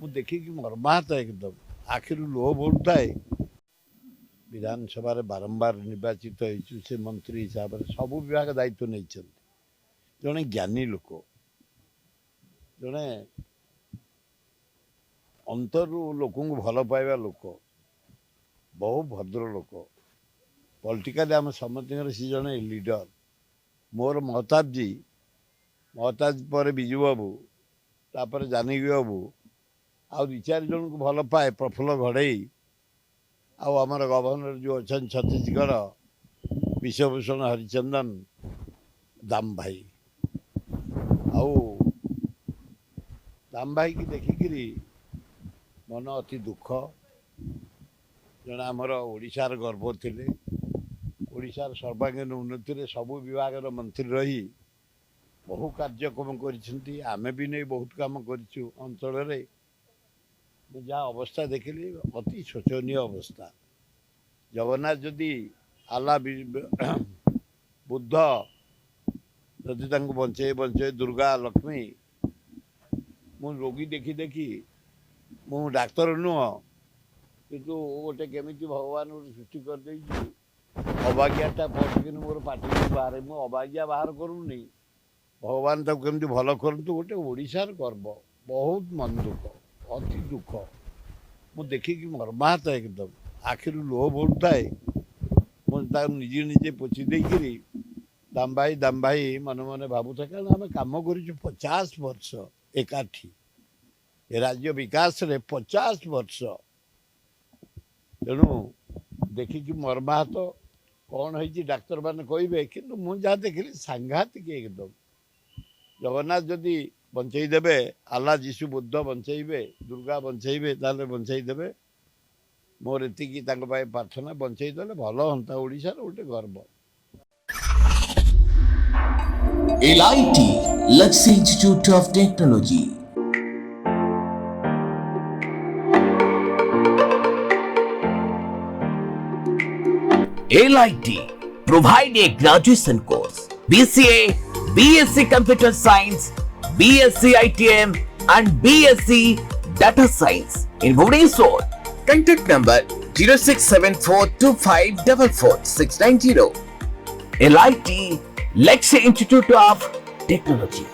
ମୁଁ ଦେଖିକି ମର୍ମାହତ ଏକଦମ ଆଖିରୁ ଲୁହ ବୋହୁଥାଏ। ବିଧାନସଭାରେ ବାରମ୍ବାର ନିର୍ବାଚିତ ହେଇଛୁ, ସେ ମନ୍ତ୍ରୀ ହିସାବରେ ସବୁ ବିଭାଗ ଦାୟିତ୍ୱ ନେଇଛନ୍ତି। ଜଣେ ଜ୍ଞାନୀ ଲୋକ, ଜଣେ ଅନ୍ତରରୁ ଲୋକଙ୍କୁ ଭଲ ପାଇବା ଲୋକ, ବହୁ ଭଦ୍ର ଲୋକ। ପଲିଟିକାଲି ଆମ ସମସ୍ତଙ୍କର ସେ ଜଣେ ଲିଡର। ମୋର ମହତାବ ପରେ ବିଜୁ ବାବୁ, ତାପରେ ଜାନକୀ ବାବୁ, ଆଉ ଦୁଇ ଚାରି ଜଣଙ୍କୁ ଭଲ ପାଏ, ପ୍ରଫୁଲ୍ଲ ଘଡ଼େଇ, ଆଉ ଆମର ଗଭର୍ଣ୍ଣର ଯେଉଁ ଅଛନ୍ତି ଛତିଶଗଡ଼ ବିଶ୍ୱଭୂଷଣ ହରିଚନ୍ଦନ, ଦାମ ଭାଇ। ଆଉ ଦାମ ଭାଇକି ଦେଖିକିରି ମନ ଅତି ଦୁଃଖ। ଜଣେ ଆମର ଓଡ଼ିଶାର ଗର୍ବ ଥିଲେ, ଓଡ଼ିଶାର ସର୍ବାଙ୍ଗୀନ ଉନ୍ନତିରେ ସବୁ ବିଭାଗର ମନ୍ତ୍ରୀ ରହି ବହୁ କାର୍ଯ୍ୟକ୍ରମ କରିଛନ୍ତି। ଆମେ ବି ନେଇ ବହୁତ କାମ କରିଛୁ ଅଞ୍ଚଳରେ। ମୁଁ ଯାହା ଅବସ୍ଥା ଦେଖିଲି ଅତି ଶୋଚନୀୟ ଅବସ୍ଥା। ଜଗନ୍ନାଥ ଯଦି ଆଲ୍ଲା ବୁଦ୍ଧ ଯଦି ତାଙ୍କୁ ବଞ୍ଚେଇ ଦୁର୍ଗା ଲକ୍ଷ୍ମୀ, ମୁଁ ରୋଗୀ ଦେଖି ମୁଁ ଡାକ୍ତର ନୁହଁ, କିନ୍ତୁ ଗୋଟେ କେମିତି ଭଗବାନ ଗୋଟେ ସୃଷ୍ଟି କରିଦେଇଛି। ଅବାଗିଆଟା ପଶିକିନି ମୋର ପାଟିରୁ ବାହାରେ, ମୁଁ ଅବାଗିଆ ବାହାର କରୁନି। ଭଗବାନ ତାକୁ କେମିତି ଭଲ କରନ୍ତୁ। ଗୋଟେ ଓଡ଼ିଶାର ଗର୍ବ, ବହୁତ ମନ ଦୁଃଖ, ଅତି ଦୁଃଖ। ମୁଁ ଦେଖିକି ମର୍ମାହତ ଏକଦମ ଆଖିରୁ ଲୁହ ବୋହୁଥାଏ। ମୁଁ ତାକୁ ନିଜେ ପୋଛି ଦେଇକିରି ଦାମ ଭାଇ ମନେ ମନେ ଭାବୁଥାଏ। କାରଣ ଆମେ କାମ କରିଛୁ 50 ବର୍ଷ ଏକାଠି, ଏ ରାଜ୍ୟ ବିକାଶରେ 50 ବର୍ଷ। ତେଣୁ ଦେଖିକି ମର୍ମାହତ। କ'ଣ ହେଇଛି ଡାକ୍ତରମାନେ କହିବେ, କିନ୍ତୁ ମୁଁ ଯାହା ଦେଖିଲି ସାଂଘାତିକ ଏକଦମ। ଜଗନ୍ନାଥ ଯଦି ବଞ୍ଚେଇ ଦେବେ, ଆଲ୍ଲା ଯୀଶୁ ବୁଦ୍ଧ ବଞ୍ଚେଇବେ, ଦୁର୍ଗା ବଞ୍ଚେଇବେ, ତାହେଲେ ବଞ୍ଚେଇ ଦେବେ। ମୋର ଏତିକି ତାଙ୍କ ପାଇଁ ପ୍ରାର୍ଥନା, ବଞ୍ଚେଇ ଦେଲେ ଭଲ ହୁଅନ୍ତା। ଓଡ଼ିଶାର ଗୋଟେ ଗର୍ବ। LIT Luxury Institute of Technology. LIT provide a graduation course, BCA, BSc Computer Science, BSc ITM and BSc Data Science in Bhubaneswar. Contact number 067425444690. LIT Luxury Institute of Technology.